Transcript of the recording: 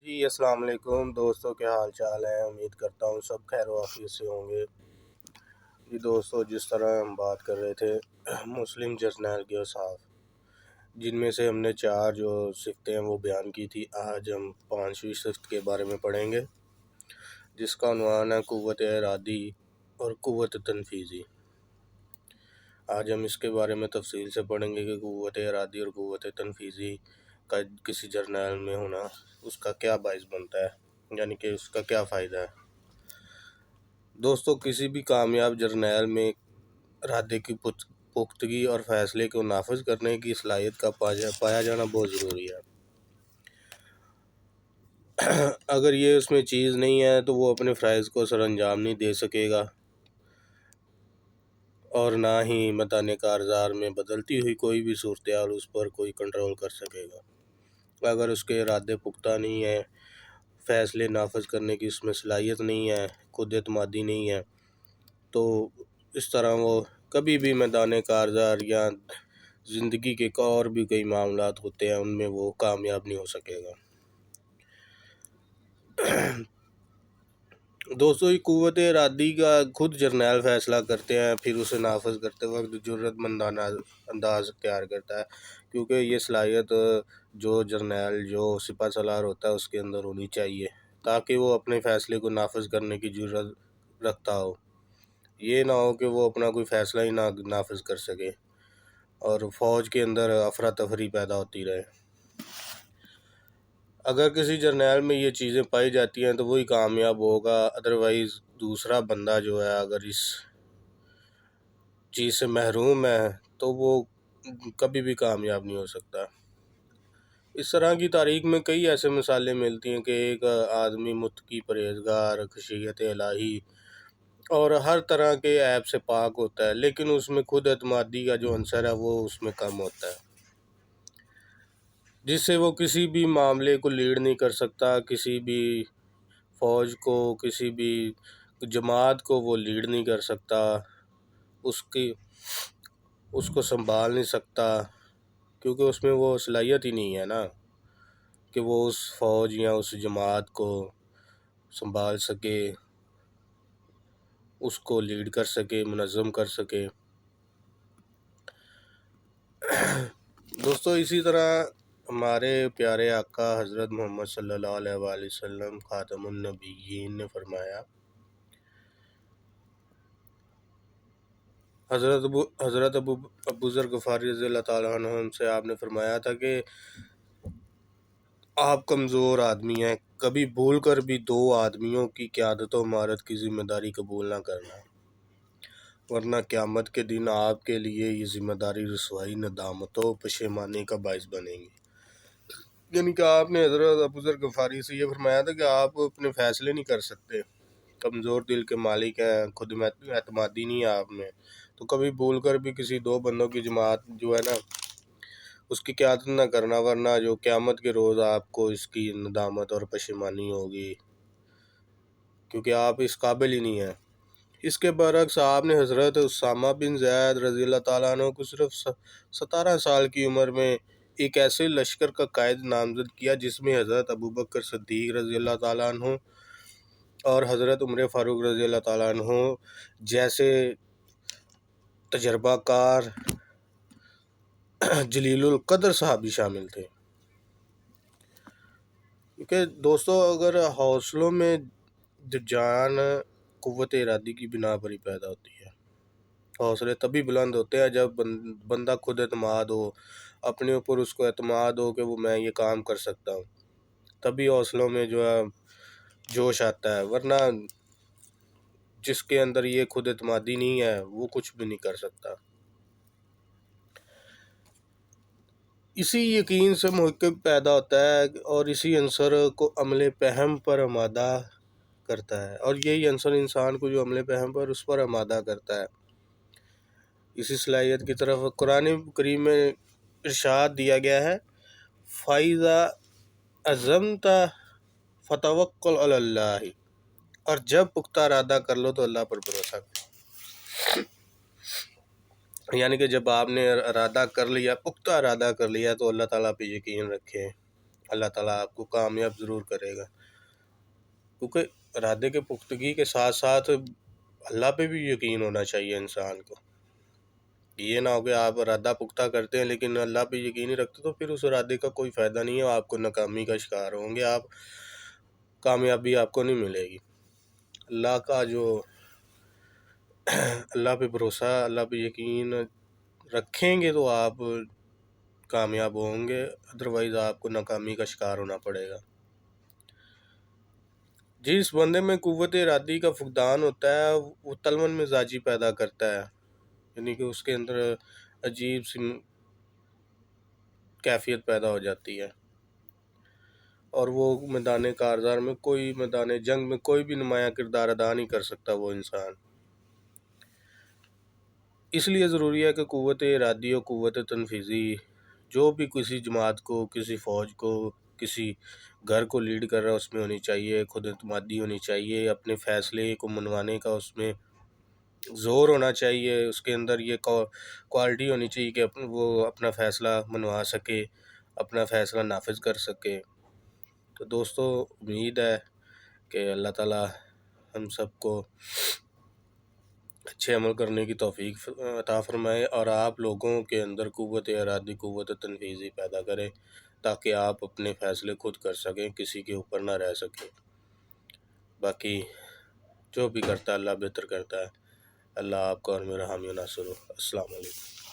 جی السلام علیکم دوستوں، کیا حال چال ہے؟ امید کرتا ہوں سب خیر و عافیت سے ہوں گے۔ جی دوستوں، جس طرح ہم بات کر رہے تھے مسلم جرنیل کے اوصاف، جن میں سے ہم نے 4 جو صفتیں ہیں وہ بیان کی تھی، آج ہم 5ویں صفت کے بارے میں پڑھیں گے، جس کا عنوان ہے قوت ارادی اور قوت تنفیذی۔ آج ہم اس کے بارے میں تفصیل سے پڑھیں گے کہ قوت ارادی اور قوت تنفیذی کا کسی جرنیل میں ہونا اس کا کیا باعث بنتا ہے، یعنی کہ اس کا کیا فائدہ ہے۔ دوستو، کسی بھی کامیاب جرنیل میں ارادے کی پختگی اور فیصلے کو نافذ کرنے کی صلاحیت کا پایا جانا بہت ضروری ہے۔ اگر یہ اس میں چیز نہیں ہے تو وہ اپنے فرائض کو سر انجام نہیں دے سکے گا، اور نہ ہی میدان کارزار میں بدلتی ہوئی کوئی بھی صورتحال اس پر کوئی کنٹرول کر سکے گا۔ اگر اس کے ارادے پختہ نہیں ہیں، فیصلے نافذ کرنے کی اس میں صلاحیت نہیں ہے، خود اعتمادی نہیں ہے، تو اس طرح وہ کبھی بھی میدان کارزار یا زندگی کے اور بھی کئی معاملات ہوتے ہیں ان میں وہ کامیاب نہیں ہو سکے گا۔ دوستو، یہ قوت ارادی کا خود جرنیل فیصلہ کرتے ہیں، پھر اسے نافذ کرتے وقت جرأت مندانہ انداز اختیار کرتا ہے، کیونکہ یہ صلاحیت جو جرنیل جو سپہ سالار ہوتا ہے اس کے اندر ہونی چاہیے، تاکہ وہ اپنے فیصلے کو نافذ کرنے کی جرأت رکھتا ہو۔ یہ نہ ہو کہ وہ اپنا کوئی فیصلہ ہی نہ نافذ کر سکے اور فوج کے اندر افراتفری پیدا ہوتی رہے۔ اگر کسی جرنیل میں یہ چیزیں پائی جاتی ہیں تو وہی کامیاب ہوگا، ادروائز دوسرا بندہ جو ہے اگر اس چیز سے محروم ہے تو وہ کبھی بھی کامیاب نہیں ہو سکتا۔ اس طرح کی تاریخ میں کئی ایسے مثالیں ملتی ہیں کہ ایک آدمی متقی، پرہیزگار، خشیت الہی اور ہر طرح کے عیب سے پاک ہوتا ہے، لیکن اس میں خود اعتمادی کا جو عنصر ہے وہ اس میں کم ہوتا ہے، جس سے وہ کسی بھی معاملے کو لیڈ نہیں کر سکتا، کسی بھی فوج کو، کسی بھی جماعت کو وہ لیڈ نہیں کر سکتا، اس کو سنبھال نہیں سکتا، کیونکہ اس میں وہ صلاحیت ہی نہیں ہے نا کہ وہ اس فوج یا اس جماعت کو سنبھال سکے، اس کو لیڈ کر سکے، منظم کر سکے۔ دوستو، اسی طرح ہمارے پیارے آقا حضرت محمد صلی اللہ علیہ وآلہ وسلم خاتم النبیین نے فرمایا، حضرت ابو ذر غفاری رضی اللہ تعالیٰ عنہ سے آپ نے فرمایا تھا کہ آپ کمزور آدمی ہیں، کبھی بھول کر بھی 2 آدمیوں کی قیادت و امارت کی ذمہ داری قبول نہ کرنا، ورنہ قیامت کے دن آپ کے لیے یہ ذمہ داری رسوائی، ندامت و پشیمانی کا باعث بنے گی۔ یعنی کہ آپ نے حضرت ابو ذر غفاری سے یہ فرمایا تھا کہ آپ اپنے فیصلے نہیں کر سکتے، کمزور دل کے مالک ہیں، خود اعتمادی نہیں ہے آپ میں، تو کبھی بھول کر بھی کسی 2 بندوں کی جماعت جو ہے نا اس کی قیادت نہ کرنا، ورنہ جو قیامت کے روز آپ کو اس کی ندامت اور پشیمانی ہوگی، کیونکہ آپ اس قابل ہی نہیں ہیں۔ اس کے برعکس آپ نے حضرت اسامہ بن زید رضی اللہ تعالیٰ عنہ کو صرف 17 سال کی عمر میں ایک ایسے لشکر کا قائد نامزد کیا جس میں حضرت ابوبکر صدیق رضی اللہ تعالیٰ عنہ اور حضرت عمر فاروق رضی اللہ تعالیٰ عنہ جیسے تجربہ کار جلیل القدر صحابی شامل تھے۔ کیونکہ دوستو، اگر حوصلوں میں جان قوت ارادی کی بنا پر ہی پیدا ہوتی ہے۔ حوصلے تبھی بلند ہوتے ہیں جب بندہ خود اعتماد ہو، اپنے اوپر اس کو اعتماد ہو کہ وہ میں یہ کام کر سکتا ہوں، تبھی حوصلوں میں جو ہے جوش آتا ہے، ورنہ جس کے اندر یہ خود اعتمادی نہیں ہے وہ کچھ بھی نہیں کر سکتا۔ اسی یقین سے محقق پیدا ہوتا ہے اور اسی عنصر کو عمل پہم پر آمادہ کرتا ہے، اور یہی عنصر انسان کو جو عمل پہم پر اس پر آمادہ کرتا ہے، اسی صلاحیت کی طرف قرآن کریم میں ارشاد دیا گیا ہے، فَإِذَا عَزَمْتَ فَتَوَكَّلْ عَلَى اللَّهِ، اور جب پختہ ارادہ کر لو تو اللہ پر بھروسہ کرو۔ یعنی کہ جب آپ نے ارادہ کر لیا، پختہ ارادہ کر لیا، تو اللہ تعالیٰ پہ یقین رکھیں اللہ تعالیٰ آپ کو کامیاب ضرور کرے گا، کیونکہ ارادے کے پختگی کے ساتھ ساتھ اللہ پہ بھی یقین ہونا چاہیے انسان کو۔ یہ نہ ہو کہ آپ ارادہ پختہ کرتے ہیں لیکن اللہ پہ یقین نہیں رکھتے، تو پھر اس ارادے کا کوئی فائدہ نہیں ہے، آپ کو ناکامی کا شکار ہوں گے، آپ کامیابی آپ کو نہیں ملے گی۔ اللہ کا جو اللہ پہ بھروسہ، اللہ پہ یقین رکھیں گے تو آپ کامیاب ہوں گے، ادروائز آپ کو ناکامی کا شکار ہونا پڑے گا۔ جس بندے میں قوت ارادی کا فقدان ہوتا ہے وہ تلون مزاجی پیدا کرتا ہے، یعنی کہ اس کے اندر عجیب سی کیفیت پیدا ہو جاتی ہے، اور وہ میدان کارزار میں میدان جنگ میں کوئی بھی نمایاں کردار ادا نہیں کر سکتا وہ انسان۔ اس لیے ضروری ہے کہ قوت ارادی اور قوت تنفیذی جو بھی کسی جماعت کو، کسی فوج کو، کسی گھر کو لیڈ کر رہا ہے اس میں ہونی چاہیے، خود اعتمادی ہونی چاہیے، اپنے فیصلے کو منوانے کا اس میں زور ہونا چاہیے، اس کے اندر یہ کوالٹی ہونی چاہیے کہ وہ اپنا فیصلہ منوا سکے، اپنا فیصلہ نافذ کر سکے۔ تو دوستو، امید ہے کہ اللہ تعالیٰ ہم سب کو اچھے عمل کرنے کی توفیق عطا فرمائے، اور آپ لوگوں کے اندر قوت ارادی، قوت تنفیذی پیدا کرے، تاکہ آپ اپنے فیصلے خود کر سکیں، کسی کے اوپر نہ رہ سکیں۔ باقی جو بھی کرتا ہے اللہ بہتر کرتا ہے۔ اللہ آپ کا اور میرا حامی و ناصر ہو۔ السلام علیکم۔